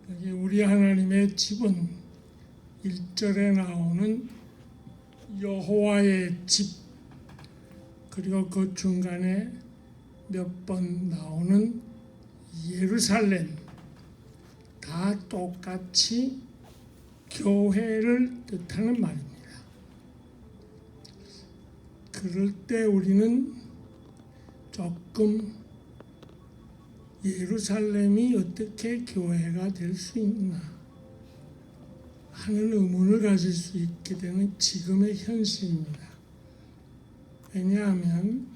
여기 우리 하나님의 집은 1절에 나오는 여호와의 집, 그리고 그 중간에 몇 번 나오는 예루살렘, 다 똑같이 교회를 뜻하는 말입니다. 그럴 때 우리는 조금 예루살렘이 어떻게 교회가 될 수 있나 하는 의문을 가질 수 있게 되는 지금의 현실입니다. 왜냐하면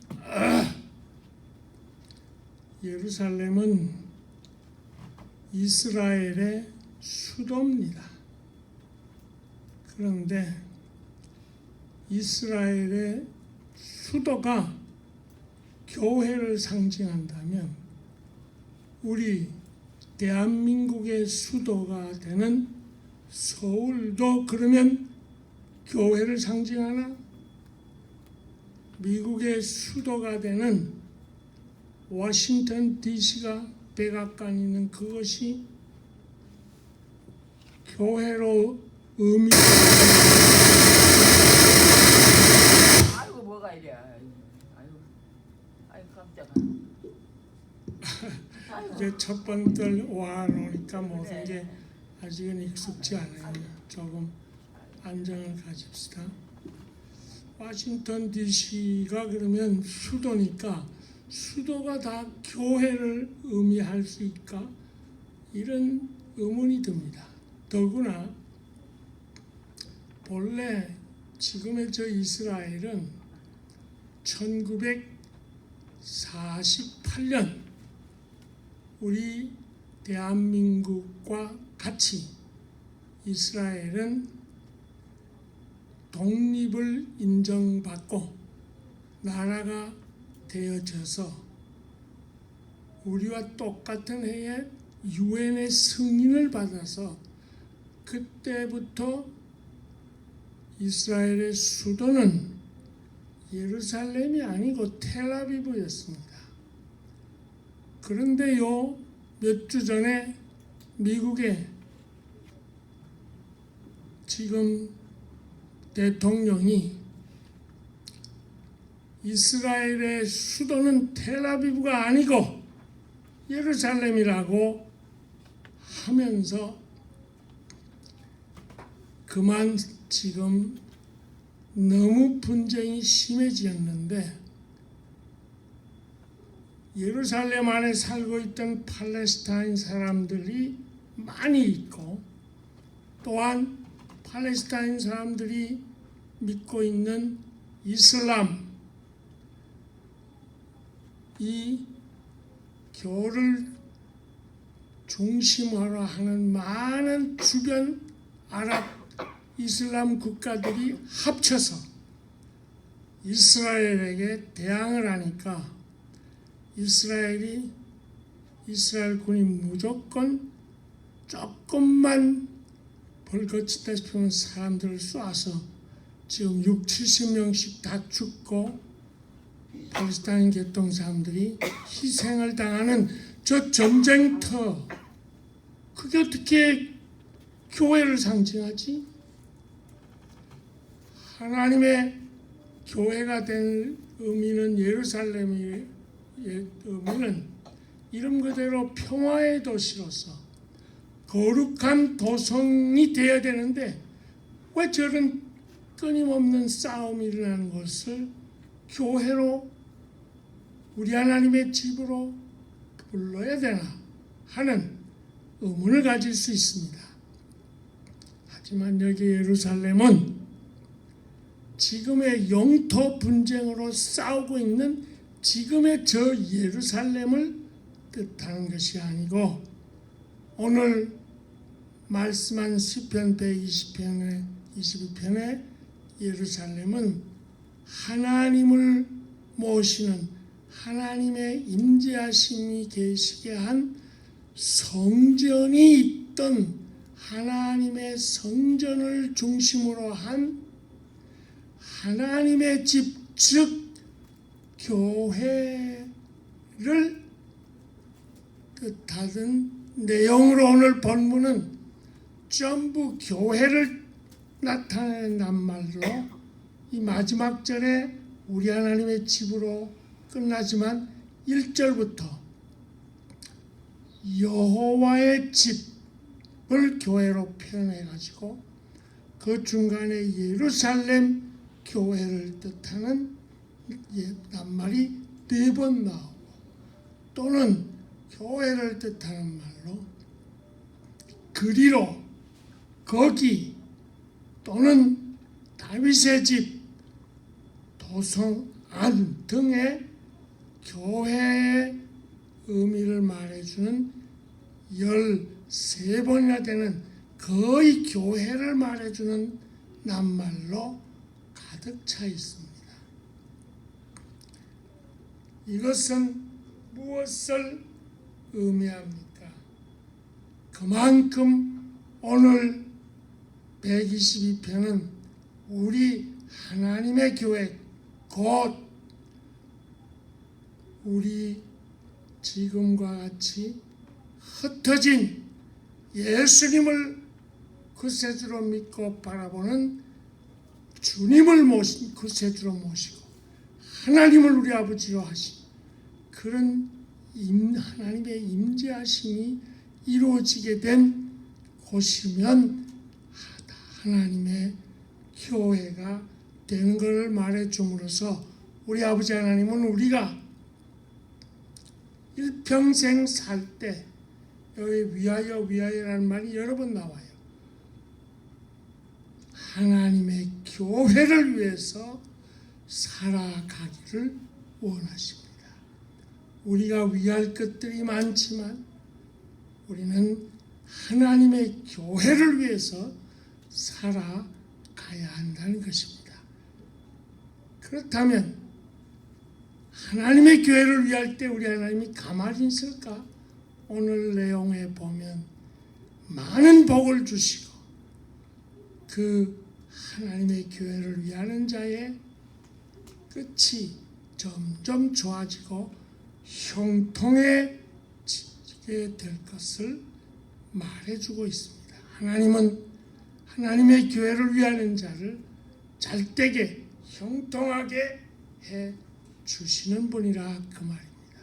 예루살렘은 이스라엘의 수도입니다. 그런데 이스라엘의 수도가 교회를 상징한다면 우리 대한민국의 수도가 되는 서울도 그러면 교회를 상징하나? 미국의 수도가 되는 워싱턴 DC가 백악관 있는 그것이 교회로 의미가 아이고 뭐가 이래. 아이고 깜짝아. 이제 첫 번들 와 놓으니까 모든 게 아직은 익숙지 않아요. 조금 안정을 가집시다. 워싱턴 DC가 그러면 수도니까 수도가 다 교회를 의미할 수 있까? 이런 의문이 듭니다. 더구나 본래 지금의 저 이스라엘은 1948년 우리 대한민국과 같이 이스라엘은 독립을 인정받고 나라가 되어져서 우리와 똑같은 해에 유엔의 승인을 받아서 그때부터 이스라엘의 수도는 예루살렘이 아니고 텔아비브였습니다. 그런데요, 몇 주 전에 미국의 지금 대통령이 이스라엘의 수도는 텔아비브가 아니고 예루살렘이라고 하면서 그만 지금 너무 분쟁이 심해졌는데 예루살렘 안에 살고 있던 팔레스타인 사람들이 많이 있고 또한 팔레스타인 사람들이 믿고 있는 이슬람, 이 교를 중심으로 하는 많은 주변 아랍 이슬람 국가들이 합쳐서 이스라엘에게 대항을 하니까 이스라엘 군이 무조건 조금만 벌거치다 싶으면 사람들을 쏴서 지금 60~70명씩 다 죽고 팔레스타인 계통 사람들이 희생을 당하는 저 전쟁터, 그게 어떻게 교회를 상징하지? 하나님의 교회가 된 의미는 예루살렘의 의미는 이름 그대로 평화의 도시로서 거룩한 도성이 되어야 되는데 왜 저런 끊임없는 싸움이 일어나는 것을 교회로 우리 하나님의 집으로 불러야 되나 하는 의문을 가질 수 있습니다. 하지만 여기 예루살렘은 지금의 영토 분쟁으로 싸우고 있는 지금의 저 예루살렘을 뜻하는 것이 아니고 오늘 말씀한 시편 120편의 22편의 예루살렘은 하나님을 모시는 하나님의 임재하심이 계시게 한 성전이 있던 하나님의 성전을 중심으로 한 하나님의 집, 즉 교회를 뜻하던 내용으로 오늘 본문은 전부 교회를 나타내는 낱말로 이 마지막 절에 우리 하나님의 집으로 끝나지만 1절부터 여호와의 집을 교회로 표현해 가지고 그 중간에 예루살렘 교회를 뜻하는 낱말이 4번 나오고 또는 교회를 뜻하는 말로 그리로 거기 또는 다윗의 집 도성 안 등의 교회의 의미를 말해주는 13번이나 되는 거의 교회를 말해주는 낱말로 가득 차 있습니다. 이것은 무엇을 의미합니까? 그만큼 오늘 122편은 우리 하나님의 교회 곧 우리 지금과 같이 흩어진 예수님을 구세주로 믿고 바라보는 주님을 모신 구세주로 모시고 하나님을 우리 아버지로 하신 그런 하나님의 임재하심이 이루어지게 된 곳이면 하나님의 교회가 되는 것을 말해줌으로써 우리 아버지 하나님은 우리가 일평생 살 때 여기 위하여라는 말이 여러 번 나와요. 하나님의 교회를 위해서 살아가기를 원하십니다. 우리가 위할 것들이 많지만 우리는 하나님의 교회를 위해서 살아가야 한다는 것입니다. 그렇다면 하나님의 교회를 위할 때 우리 하나님이 가만히 있을까? 오늘 내용에 보면 많은 복을 주시고 그 하나님의 교회를 위하는 자의 끝이 점점 좋아지고 형통해지게 될 것을 말해주고 있습니다. 하나님은 하나님의 교회를 위하는 자를 잘되게 형통하게 해 주시는 분이라 그 말입니다.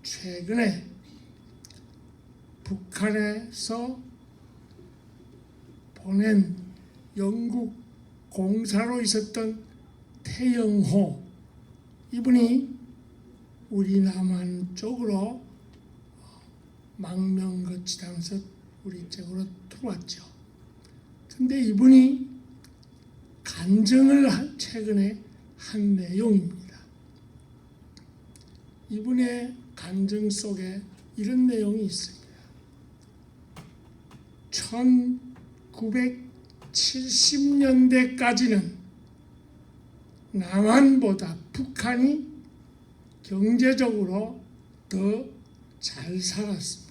최근에 북한에서 보낸 영국 공사로 있었던 태영호 이분이 우리 남한 쪽으로 망명거치당해서 우리 쪽으로 들어왔죠. 근데 이분이 간증을 최근에 한 내용입니다. 이분의 간증 속에 이런 내용이 있습니다. 1970년대까지는 남한보다 북한이 경제적으로 더 잘 살았습니다.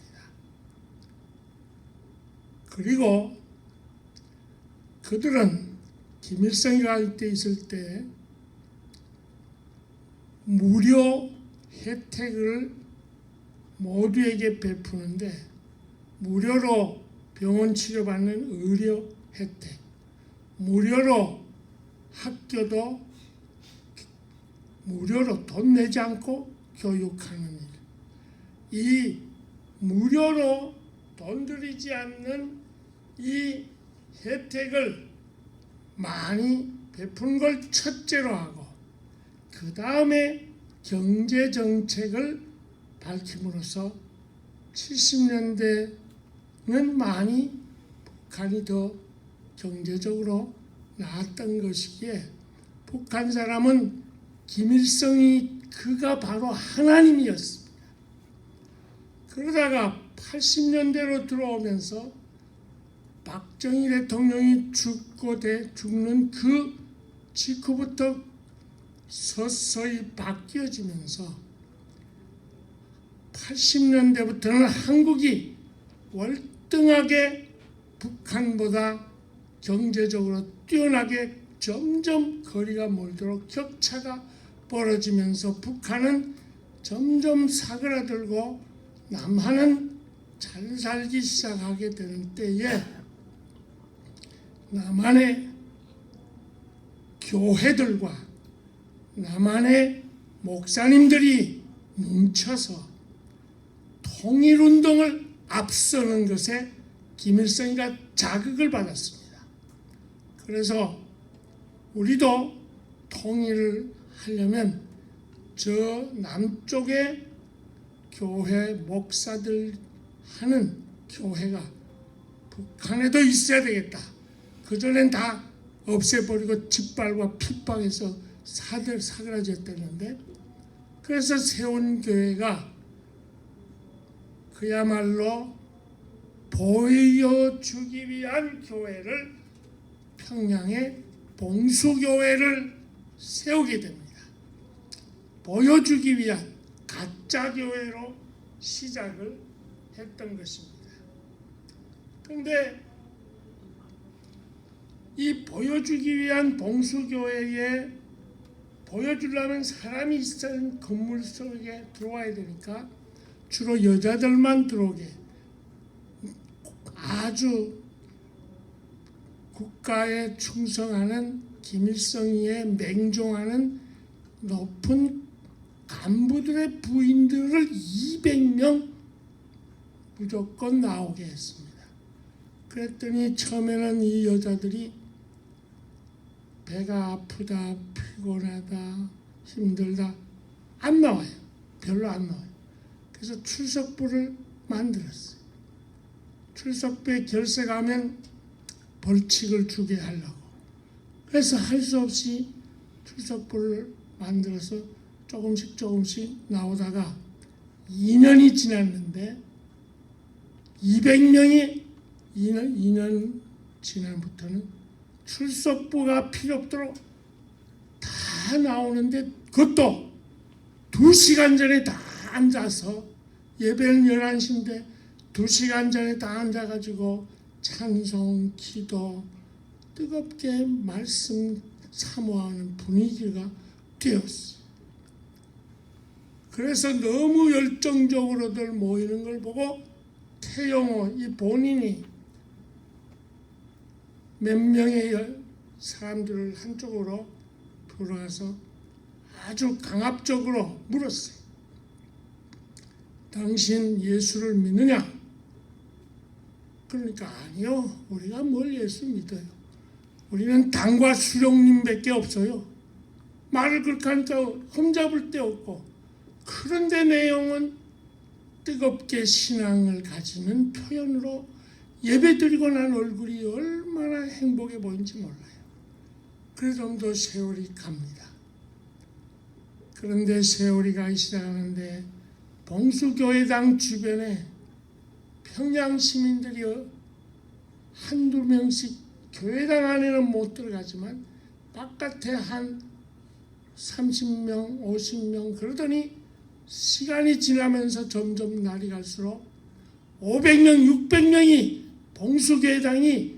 그리고 그들은 김일성이 갈 때 있을 때 무료 혜택을 모두에게 베푸는데 무료로 병원 치료받는 의료 혜택, 무료로 학교도 무료로 돈 내지 않고 교육하는 일, 이 무료로 돈 들이지 않는 이 혜택을 많이 베푸는 걸 첫째로 하고 그 다음에 경제정책을 밝힘으로써 70년대는 많이 북한이 더 경제적으로 나았던 것이기에 북한 사람은 김일성이 그가 바로 하나님이었습니다. 그러다가 80년대로 들어오면서 박정희 대통령이 죽는 그 직후부터 서서히 바뀌어지면서 80년대부터는 한국이 월등하게 북한보다 경제적으로 뛰어나게 점점 거리가 멀도록 격차가 벌어지면서 북한은 점점 사그라들고 남한은 잘 살기 시작하게 되는 때에 나만의 교회들과 나만의 목사님들이 뭉쳐서 통일운동을 앞서는 것에 김일성이가 자극을 받았습니다. 그래서 우리도 통일을 하려면 저 남쪽의 교회 목사들 하는 교회가 북한에도 있어야 되겠다. 그전엔 다 없애버리고 짓밟아 핍박해서 사그라졌다는데, 그래서 세운 교회가 그야말로 보여주기 위한 교회를, 평양에 봉수교회를 세우게 됩니다. 보여주기 위한 가짜 교회로 시작을 했던 것입니다. 그런데 이 보여주기 위한 봉수교회에 보여주려면 사람이 있는 건물 속에 들어와야 되니까 주로 여자들만 들어오게, 아주 국가에 충성하는 김일성이에 맹종하는 높은 간부들의 부인들을 200명 무조건 나오게 했습니다. 그랬더니 처음에는 이 여자들이 배가 아프다, 피곤하다, 힘들다 안 나와요. 별로 안 나와요. 그래서 출석부를 만들었어요. 출석부에 결석 하면 벌칙을 주게 하려고. 그래서 할 수 없이 출석부를 만들어서 조금씩 나오다가 2년이 지났는데 200명이 2년 지난부터는 출석부가 필요 없도록 다 나오는데, 그것도 2시간 전에 다 앉아서, 예배는 11시인데 2시간 전에 다 앉아가지고 찬송, 기도, 뜨겁게 말씀 사모하는 분위기가 되었어요. 그래서 너무 열정적으로들 모이는 걸 보고 태영호 이 본인이 몇 명의 사람들을 한쪽으로 불러서 아주 강압적으로 물었어요. 당신 예수를 믿느냐? 그러니까 아니요, 우리가 뭘 예수 믿어요. 우리는 당과 수령님밖에 없어요. 말을 그렇게 하니까 흠잡을 데 없고, 그런데 내용은 뜨겁게 신앙을 가지는 표현으로 예배드리고 난 얼굴이 얼마나 행복해 보이는지 몰라요. 그 정도 세월이 갑니다. 그런데 세월이 가기 시작하는데 봉수교회당 주변에 평양 시민들이 한두 명씩, 교회당 안에는 못 들어가지만 바깥에 한 30명, 50명, 그러더니 시간이 지나면서 점점 날이 갈수록 500명, 600명이 봉수교회당이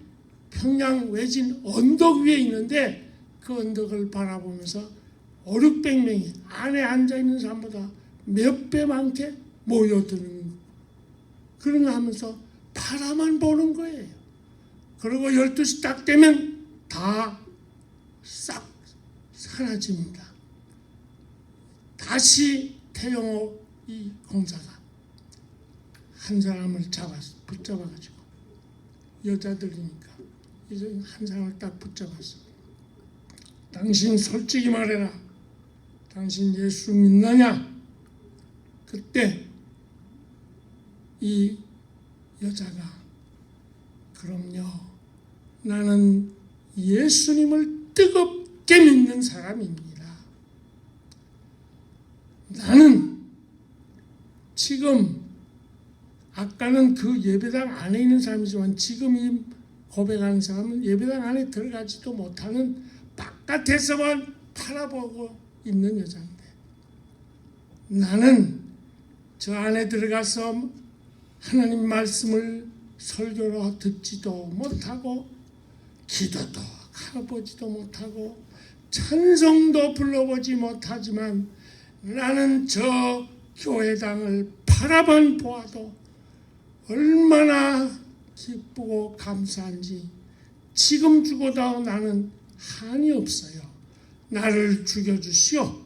평양 외진 언덕 위에 있는데, 그 언덕을 바라보면서 5, 600명이 안에 앉아있는 사람보다 몇 배 많게 모여드는 거. 그런 거 하면서 바라만 보는 거예요. 그리고 12시 딱 되면 다 싹 사라집니다. 다시 태영호 이 공사가 한 사람을 붙잡아가지고, 여자들이니까 이제 한 사람을 딱 붙잡았어. 당신 솔직히 말해라. 당신 예수 믿느냐? 그때 이 여자가 그럼요, 나는 예수님을 뜨겁게 믿는 사람입니다. 나는 지금, 아까는 그 예배당 안에 있는 사람이지만 지금 이 고백하는 사람은 예배당 안에 들어가지도 못하는 바깥에서만 바라보고 있는 여자인데, 나는 저 안에 들어가서 하나님 말씀을 설교로 듣지도 못하고, 기도도 가보지도 못하고, 찬송도 불러보지 못하지만 나는 저 교회당을 바라만 보아도 얼마나 기쁘고 감사한지 지금 죽어도 나는 한이 없어요. 나를 죽여주시오.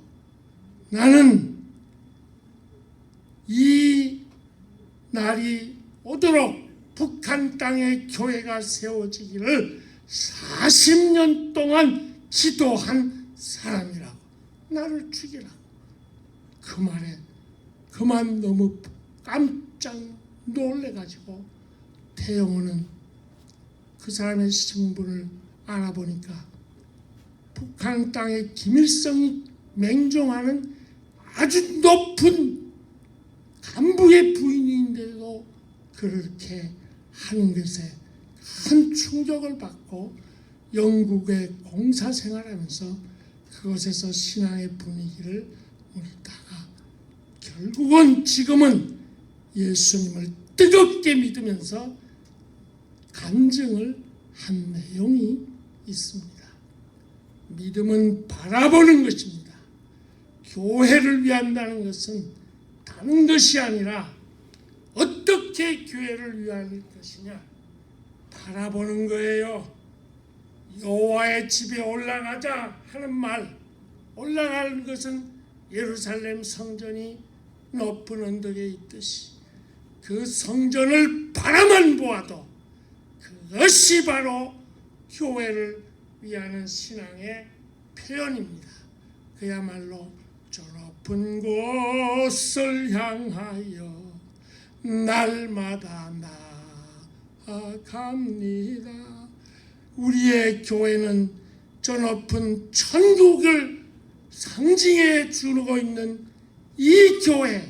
나는 이 날이 오도록 북한 땅에 교회가 세워지기를 40년 동안 기도한 사람이라고. 나를 죽이라고. 그 말에 그만 너무 깜짝 놀래가지고 태영호는 그 사람의 신분을 알아보니까 북한 땅에 김일성이 맹종하는 아주 높은 간부의 부인인데도 그렇게 하는 것에 큰 충격을 받고 영국에 공사 생활하면서 그것에서 신앙의 분위기를 누리다가 결국은 지금은 예수님을 뜨겁게 믿으면서 간증을 한 내용이 있습니다. 믿음은 바라보는 것입니다. 교회를 위한다는 것은 다른 것이 아니라 어떻게 교회를 위할 것이냐 바라보는 거예요. 여호와의 집에 올라가자 하는 말, 올라가는 것은 예루살렘 성전이 높은 언덕에 있듯이 그 성전을 바라만 보아도 그것이 바로 교회를 위하는 신앙의 표현입니다. 그야말로 저 높은 곳을 향하여 날마다 나아갑니다. 우리의 교회는 저 높은 천국을 상징해 주고 있는 이 교회,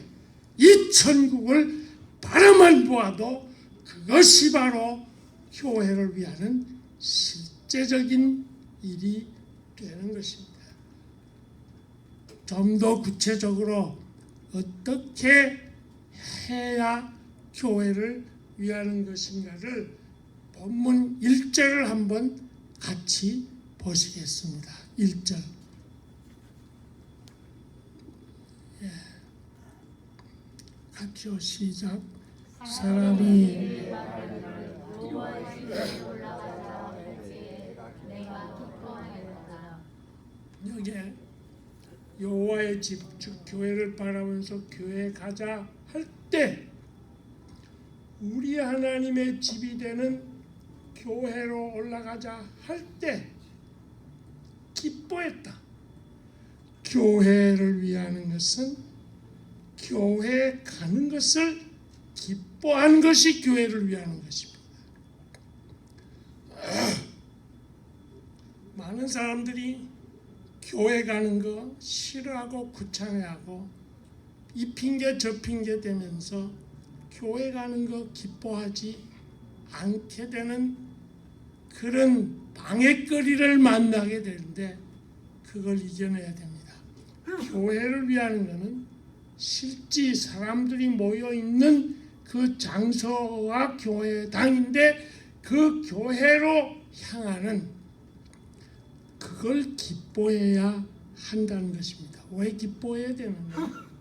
이 천국을 바라만 보아도 그것이 바로 교회를 위하는 실제적인 일이 되는 것입니다. 좀 더 구체적으로 어떻게 해야 교회를 위하는 것인가를 본문 1절을 한번 같이 보시겠습니다. 1절. 같이요. 시작. 사람이 여기에 여호와의 집, 즉 교회를 바라보면서 교회에 가자 할 때 우리 하나님의 집이 되는 교회로 올라가자 할 때 기뻐했다. 교회를 위하는 것은 교회에 가는 것을 기뻐하는 것이 교회를 위하는 것입니다. 많은 사람들이 교회 가는 거 싫어하고 구차해하고 이 핑계 저 핑계 대면서 교회 가는 거 기뻐하지 않게 되는 그런 방해거리를 만나게 되는데 그걸 이겨내야 됩니다. 교회를 위하는 것은 실제 사람들이 모여 있는 그 장소가 교회당인데 그 교회로 향하는 그걸 기뻐해야 한다는 것입니다. 왜 기뻐해야 되느냐?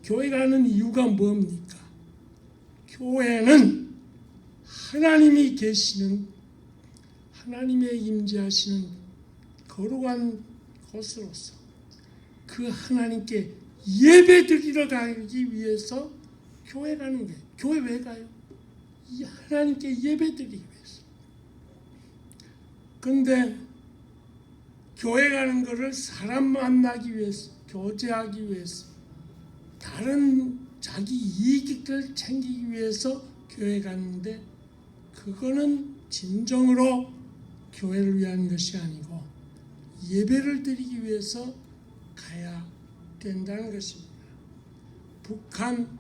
교회 가는 이유가 뭡니까? 교회는 하나님이 계시는 하나님의 임재하시는 거룩한 곳으로서 그 하나님께 예배드리러 가기 위해서 교회 가는 거예요. 교회 왜 가요? 이 하나님께 예배드리기 위해서. 그런데 교회 가는 거를 사람 만나기 위해서, 교제하기 위해서, 다른 자기 이익을 챙기기 위해서 교회 가는데 그거는 진정으로 교회를 위한 것이 아니고 예배를 드리기 위해서 가야 된다는 것입니다. 북한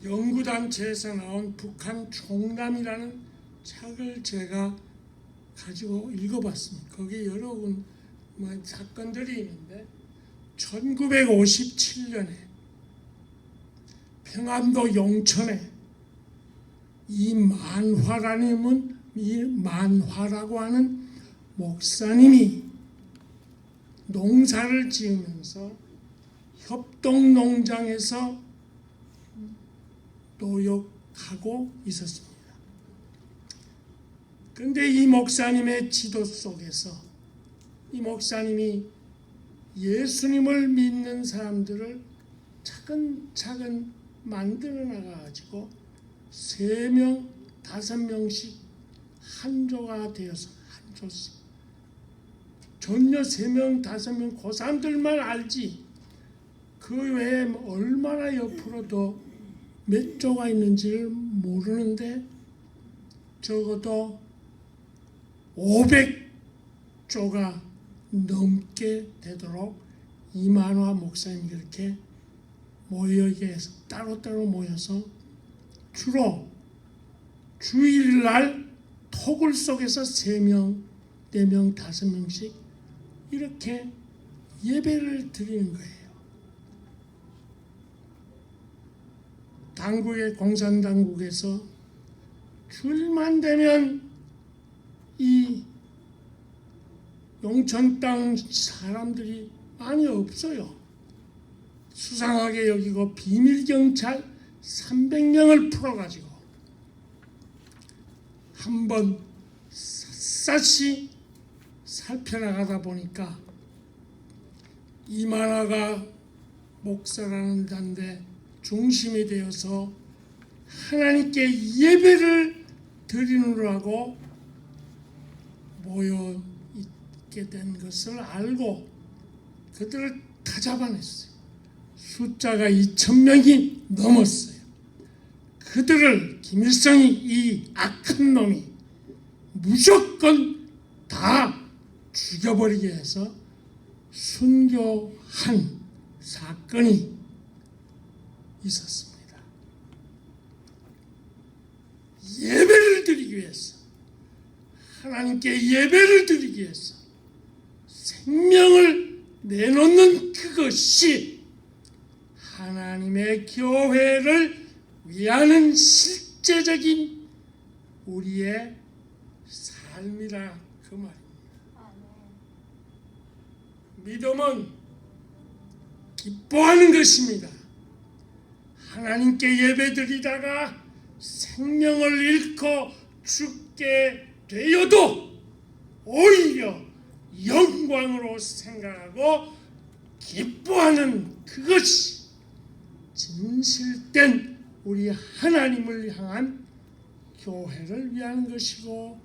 연구단체에서 나온 북한 총남이라는 책을 제가 가지고 읽어봤습니다. 거기에 여러 사건들이 있는데 1957년에 평안도 용천에 이 만화라고 하는 목사님이 농사를 지으면서 협동농장에서 노력하고 있었습니다. 그런데 이 목사님의 지도 속에서 이 목사님이 예수님을 믿는 사람들을 차근차근 만들어 나가가지고 3명, 5명씩 한조가 되어서 한조씩 전혀 3명, 5명 그 사람들만 알지 그 외에 얼마나 옆으로 더 몇 조가 있는지를 모르는데 적어도 500조가 넘게 되도록 이만화 목사님이 그렇게 모여게 해서 따로따로 모여서 주로 주일날 토굴 속에서 3명, 4명, 5명씩 이렇게 예배를 드리는 거예요. 당국의 공산당국에서 주일만 되면 이 용천 땅 사람들이 많이 없어요. 수상하게 여기고 비밀경찰 300명을 풀어가지고 한번 샅샅이 살펴나가다 보니까 이만화가 목사라는 단데 중심이 되어서 하나님께 예배를 드리느라고 모여 있게 된 것을 알고 그들을 다 잡아냈어요. 숫자가 2,000명이 넘었어요. 그들을 김일성이 이 악한 놈이 무조건 다 죽여버리게 해서 순교한 사건이 있었습니다. 예배를 드리기 위해서 하나님께 예배를 드리기 위해서 생명을 내놓는 그것이 하나님의 교회를 위하는 실제적인 우리의 삶이라 그 말입니다. 믿음은 기뻐하는 것입니다. 하나님께 예배드리다가 생명을 잃고 죽게 되어도 오히려 영광으로 생각하고 기뻐하는 그것이 진실된 우리 하나님을 향한 교회를 위한 것이고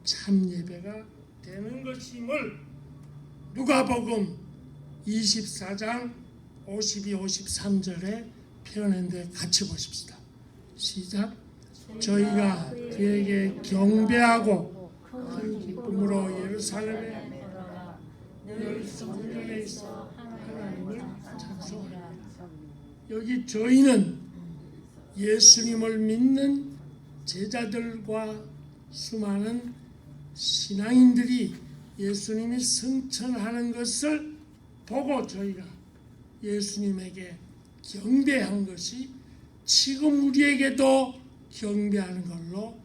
참 예배가 되는 것임을 누가복음 24장 52, 53절에 표현했는데 같이 보십시다. 시작. 저희가 그에게 경배하고 큰 기쁨으로 예루살렘에 늘 성전에 있어 하나님을 찬송하라. 여기 저희는 예수님을 믿는 제자들과 수많은 신앙인들이 예수님이 승천하는 것을 보고 저희가 예수님에게 경배한 것이 지금 우리에게도 경배하는 걸로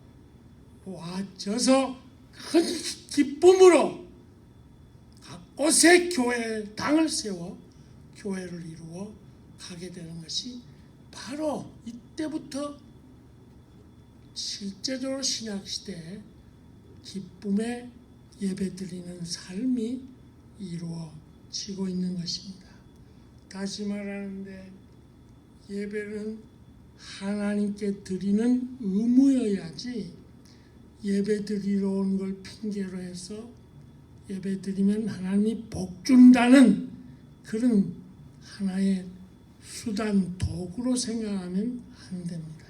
보아져서 큰 기쁨으로 각 곳에 교회 당을 세워 교회를 이루어 가게 되는 것이 바로 이때부터 실제적으로 신약시대에 기쁨의 예배드리는 삶이 이루어지고 있는 것입니다. 다시 말하는데 예배는 하나님께 드리는 의무여야지 예배 드리러 온 걸 핑계로 해서 예배 드리면 하나님이 복 준다는 그런 하나의 수단 도구로 생각하면 안 됩니다.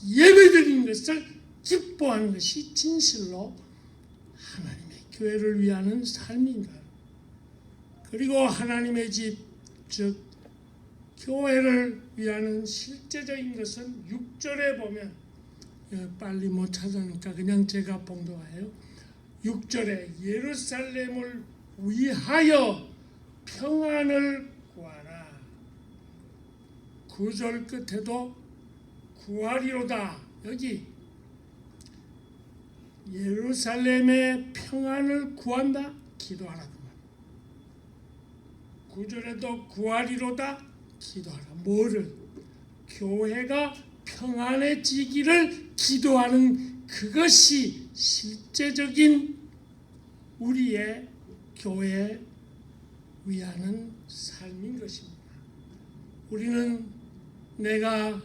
예배 드리는 것을 기뻐하는 것이 진실로 하나님의 교회를 위하는 삶인가. 그리고 하나님의 집, 즉 교회를 위하는 실제적인 것은 6절에 보면 빨리 못 찾으니까 그냥 제가 봉독해요. 6절에 예루살렘을 위하여 평안을 구하라. 9절 끝에도 구하리로다. 여기 예루살렘의 평안을 구한다. 기도하라. 9절에도 구하리로다. 기도하라. 뭐를? 교회가 평안해지기를 기도하는 그것이 실제적인 우리의 교회 위하는 삶인 것입니다. 우리는 내가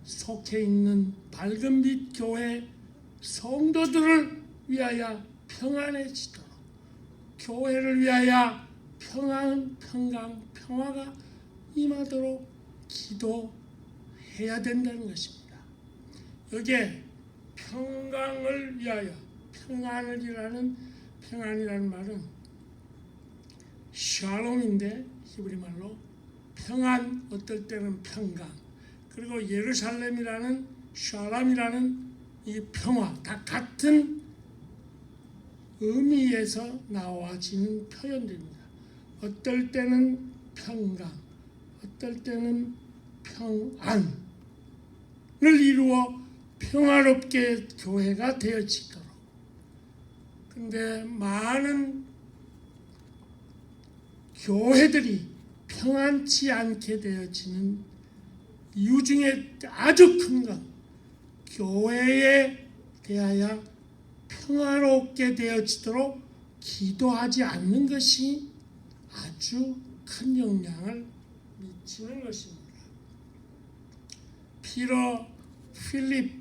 속해 있는 밝은빛 교회 성도들을 위하여 평안해지도록, 교회를 위하여 평안, 평강, 평화가 임하도록 기도해야 된다는 것입니다. 여기에 평강을 위하여, 평안이라는 말은 샬롬인데 히브리 말로 평안, 어떨 때는 평강, 그리고 예루살렘이라는 샬람이라는 이 평화, 다 같은 의미에서 나와지는 표현들입니다. 어떨 때는 평강, 어떨 때는 평안을 이루어 평화롭게 교회가 되어지도록. 근데 많은 교회들이 평안치 않게 되어지는 이유 중에 아주 큰 건 교회에 대하여 평화롭게 되어지도록 기도하지 않는 것이 아주 큰 영향을 미치는 것입니다. 피터 필립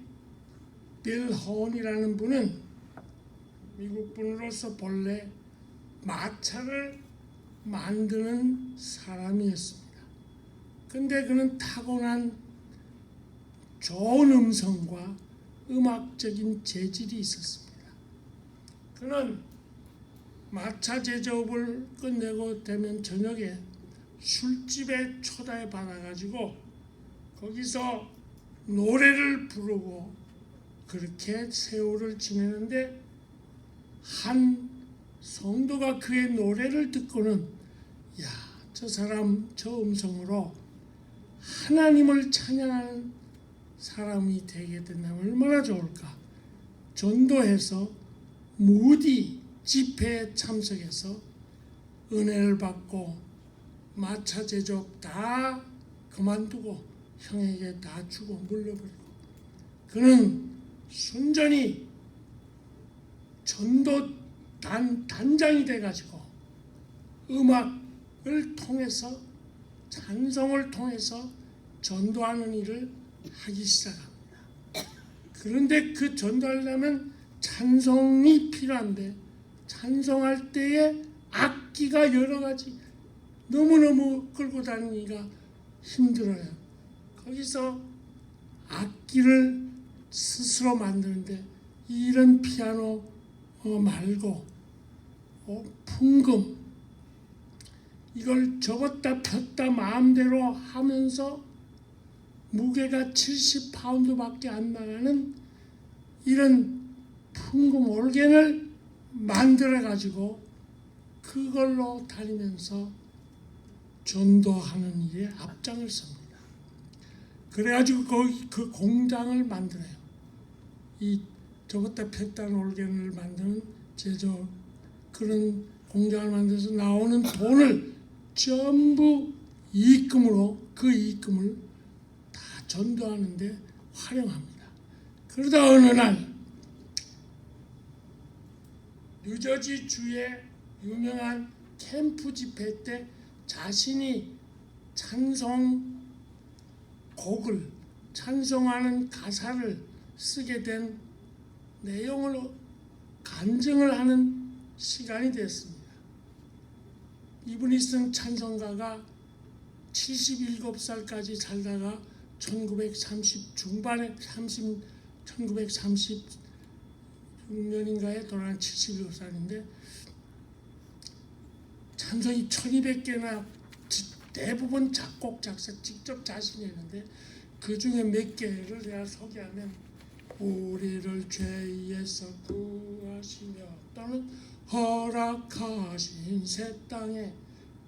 빌혼이라는 분은 미국 분으로서 본래 마차를 만드는 사람이었습니다. 근데 그는 타고난 좋은 음성과 음악적인 재질이 있었습니다. 그는 마차 제조업을 끝내고 되면 저녁에 술집에 초대해 받아가지고 거기서 노래를 부르고 그렇게 세월을 지내는데 한 성도가 그의 노래를 듣고는 야, 저 사람 저 음성으로 하나님을 찬양하는 사람이 되게 된다면 얼마나 좋을까. 전도해서 무디 집회에 참석해서 은혜를 받고 마차 제조업 다 그만두고 형에게 다 주고 물려버리고 그는 순전히 전도 단장이 돼가지고 음악을 통해서 찬송을 통해서 전도하는 일을 하기 시작합니다. 그런데 그 전도하려면 찬송이 필요한데 찬송할 때에 악기가 여러 가지 너무너무 끌고 다니기가 힘들어요. 거기서 악기를 스스로 만드는데 이런 피아노 말고 풍금 이걸 접었다 폈다 마음대로 하면서 무게가 70파운드밖에 안 나가는 이런 풍금 올겐을 만들어 가지고 그걸로 다니면서 전도하는 일에 앞장을 섭니다. 그래가지고 거기 그 공장을 만들어요. 이 접었다 폈다 올겐을 만드는 제조 그런 공장을 만들어서 나오는 돈을 전부 이익금으로 그 이익금을 다 전도하는데 활용합니다. 그러다 어느 날 뉴저지 주의 유명한 캠프 집회 때 자신이 찬송곡을 찬송하는 가사를 쓰게 된 내용을 간증을 하는 시간이 됐습니다. 이분이 쓴 찬송가가 77살까지 살다가 1930 중반에 1936년인가에 돌아간 77살인데 찬송이 1200개나 대부분 작곡 작사 직접 자신이 했는데 그 중에 몇 개를 내가 소개하면 우리를 죄에서 구하시며 또는 허락하신 새 땅에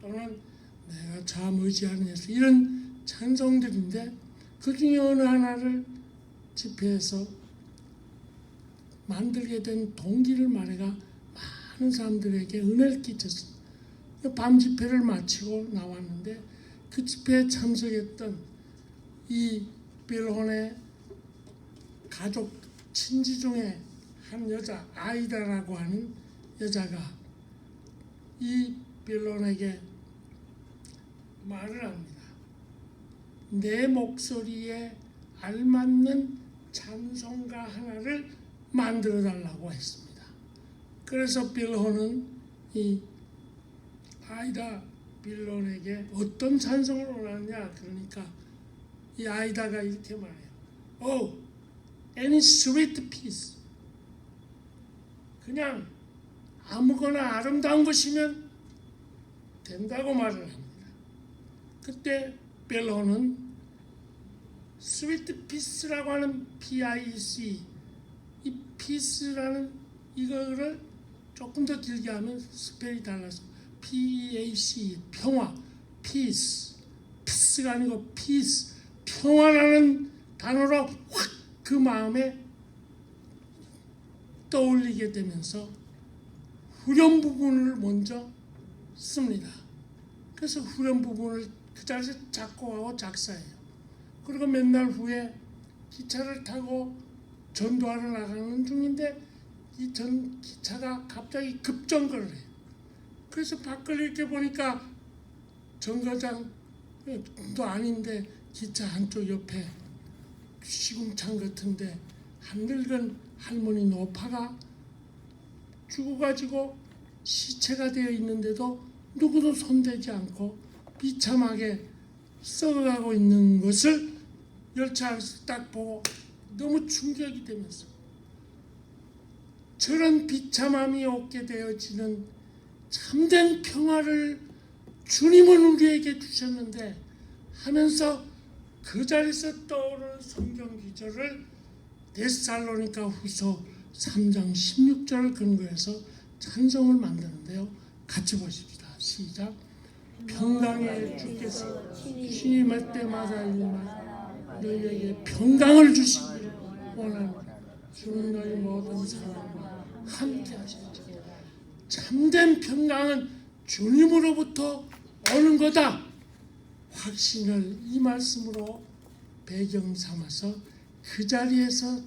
또는 내가 참 의지하는 예수 이런 찬송들인데 그 중에 어느 하나를 집회에서 만들게 된 동기를 말해가 많은 사람들에게 은혜를 끼쳤습니다. 밤 집회를 마치고 나왔는데 그 집회에 참석했던 이 빌혼의 가족 친지 중에 한 여자 아이다라고 하는 여자가 이 빌론에게 말을 합니다. 내 목소리에 알맞는 찬송가 하나를 만들어 달라고 했습니다. 그래서 빌론은 이 아이다 빌론에게 어떤 찬송을 원하느냐 그러니까 이 아이다가 이렇게 말해요. Oh, any sweet piece. 그냥 아무거나 아름다운 것이면 된다고 말을 합니다. 그때 빌론은 스위트 피스라고 하는 PIC, 이 피스라는 이거를 조금 더 길게 하면 스펠이 달라서 PEAC, 평화, 피스, 피스가 아니고 피스, 평화라는 단어로 확 그 마음에 떠올리게 되면서 후렴 부분을 먼저 씁니다. 그래서 후렴 부분을 그 자리에서 작곡하고 작사해요. 그리고 몇 날 후에 기차를 타고 전도하러 나가는 중인데 이 기차가 갑자기 급정거를 해요. 그래서 밖을 이렇게 보니까 정거장도 아닌데 기차 한쪽 옆에 시궁창 같은데 한 늙은 할머니 노파가 죽어가지고 시체가 되어 있는데도 누구도 손대지 않고 비참하게 썩어가고 있는 것을 열차 안에서 딱 보고 너무 충격이 되면서 저런 비참함이 없게 되어지는 참된 평화를 주님은 우리에게 주셨는데 하면서 그 자리에서 떠오르는 성경 기절을 데살로니가 후서 3장 16절을 근거해서 찬송을 만드는데요. 같이 보십시다. 시작. 평강의 주께서 주님의 때마다 일마다 너희에게 평강을 주시기를 원합니다. 주는 너희 모든 사람과 함께 하시리라. 참된 평강은 주님으로부터 오는 거다. 확신을 이 말씀으로 배경 삼아서 그 자리에서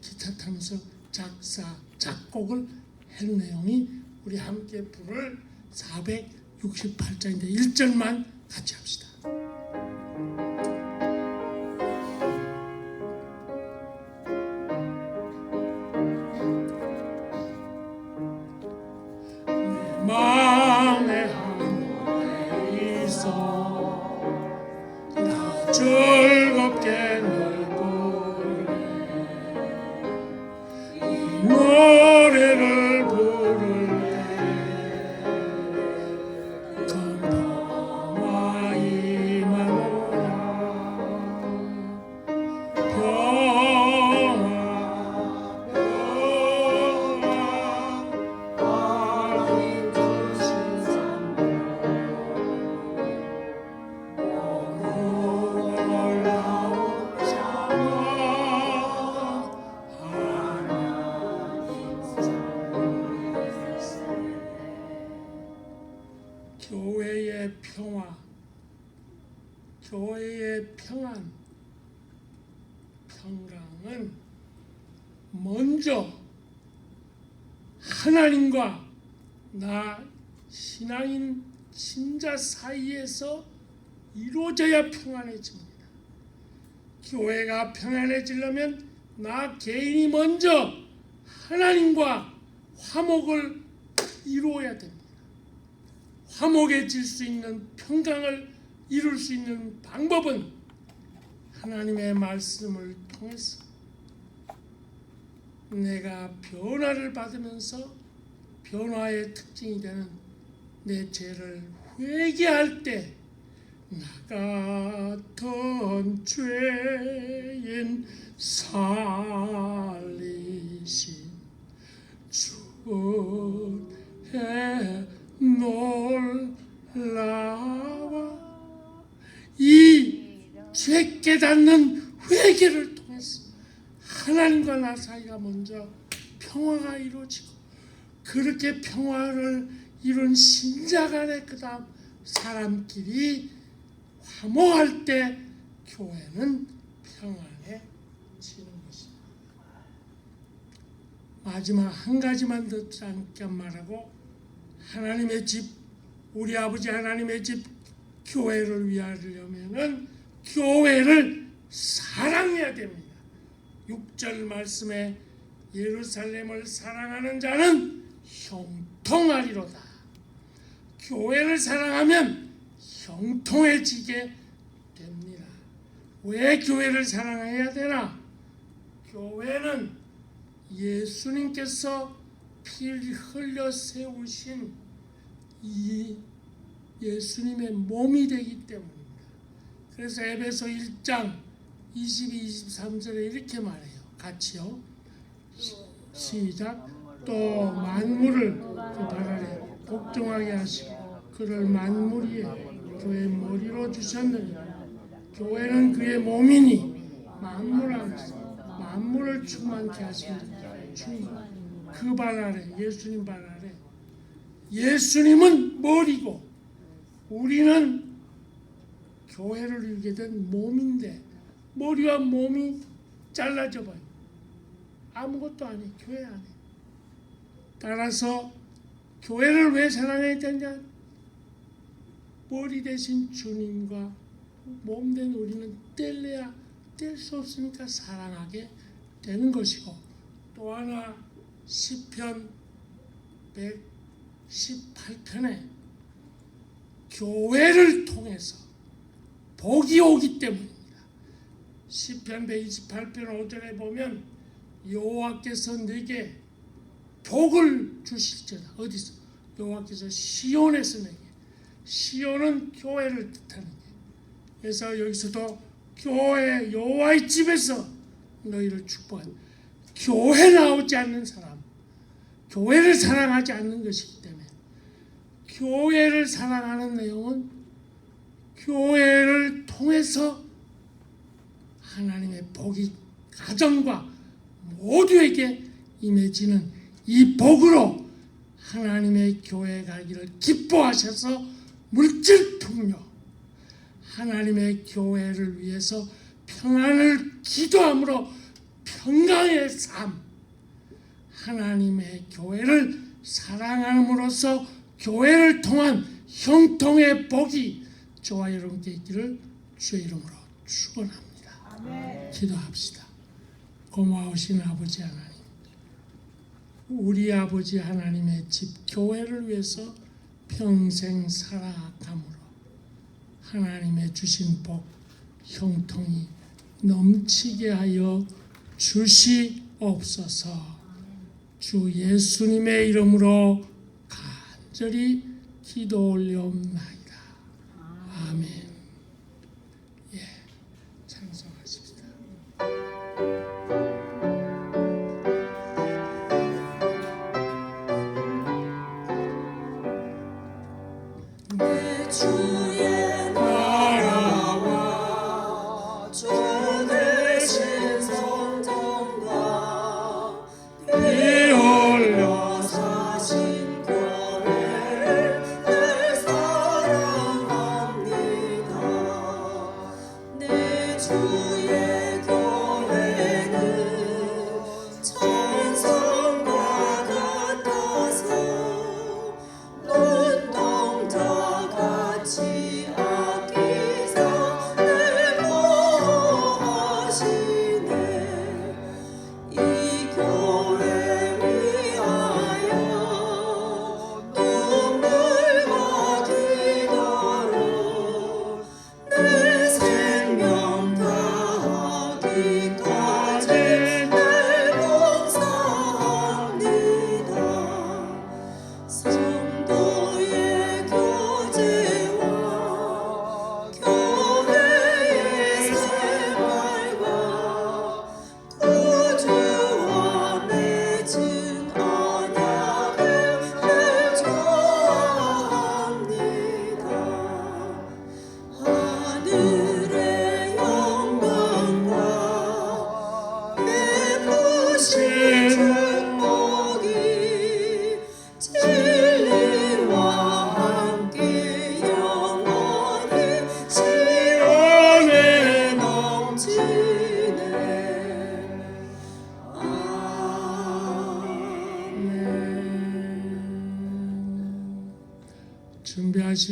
기타 타면서 작사, 작곡을 한 내용이 우리 함께 부를 468장인데 1절만 같이 합시다. 내 마음에 하늘에 있어 나 즐겁게 널 부르네 이 노래를 부를 때 건너와 임하노라 평화 아린 주신 선물 놀라운 자와 교회의 평화, 교회의 평안, 평강은 먼저 하나님과 나 신앙인 신자 사이에서 이루어져야 평안해집니다. 교회가 평안해지려면 나 개인이 먼저 하나님과 화목을 이루어야 됩니다. 화목해질 수 있는 평강을 이룰 수 있는 방법은 하나님의 말씀을 통해서 내가 변화를 받으면서 변화의 특징이 되는 내 죄를 회개할 때 나 같은 죄인 살리신 주의 놀라와 이 죄 깨닫는 회개를 통해서 하나님과 나 사이가 먼저 평화가 이루어지고 그렇게 평화를 이룬 신자 간에 그 다음 사람끼리 화목할 때 교회는 평안해지는 것입니다. 마지막 한 가지만 더 짧게 말하고, 하나님의 집, 우리 아버지 하나님의 집 교회를 위하려면은 교회를 사랑해야 됩니다. 6절 말씀에 예루살렘을 사랑하는 자는 형통하리로다. 교회를 사랑하면 형통해지게 됩니다. 왜 교회를 사랑해야 되나? 교회는 예수님께서 피를 흘려 세우신 이 예수님의 몸이 되기 때문입니다. 그래서 에베소 1장 22, 23절에 이렇게 말해요. 같이요. 시작. 또 만물을 그 발 아래 복종하게 하시고 그를 만물 위에 그의 머리로 주셨느니 교회는 그의 몸이니 만물 안에서 만물을 충만케 하시는 충만. 그 발 아래, 예수님 발 아래. 예수님은 머리고 우리는 교회를 이루게 된 몸인데 머리와 몸이 잘라져 봐요. 아무것도 아니에요. 교회 안에. 따라서 교회를 왜 사랑해야 되냐? 머리 대신 주님과 몸된 우리는 뗄래야 뗄 수 없으니까 사랑하게 되는 것이고, 또 하나 시편 118편에 교회를 통해서 복이 오기 때문입니다. 시편 128편 5절에 보면 여호와께서 내게 복을 주실지어다. 어디서? 여호와께서 시온에서 내게. 시온은 교회를 뜻하는 게. 그래서 여기서도 교회 여호와의 집에서 너희를 축복한다. 교회 나오지 않는 사람, 교회를 사랑하지 않는 것이기 때문에 교회를 사랑하는 내용은 교회를 통해서 하나님의 복이 가정과 모두에게 임해지는 이 복으로 하나님의 교회에 가기를 기뻐하셔서 물질 풍요, 하나님의 교회를 위해서 평안을 기도함으로 평강의 삶, 하나님의 교회를 사랑함으로써 교회를 통한 형통의 복이 저와 여러분께 있기를 주의 이름으로 축원합니다. 아멘. 기도합시다. 고마우신 아버지 하나님, 우리 아버지 하나님의 집 교회를 위해서 평생 살아감으로 하나님의 주신 복 형통이 넘치게 하여 주시옵소서. 주 예수님의 이름으로 간절히 기도 올려옵나이다. 아멘. 예, 찬송하십시다. 내 주의 나라와 주 대신 성전과 피 흘려 사신 교회를 늘 사랑합니다. 내 주의 교회는 천성과 같아서 눈동자 같이 아끼사 늘 보호하시네. 이 교회 위하여 눈물과 기도로 내 생명 다하기까지 늘 봉사합니다. 성도의 교제와 교회의 생활과 구주와 맺은 언약을 늘 좋아합니다. 하늘의 영광과 베푸시는 복이 진리와 함께 영원히 시온에 넘치네. 아멘. 준비하시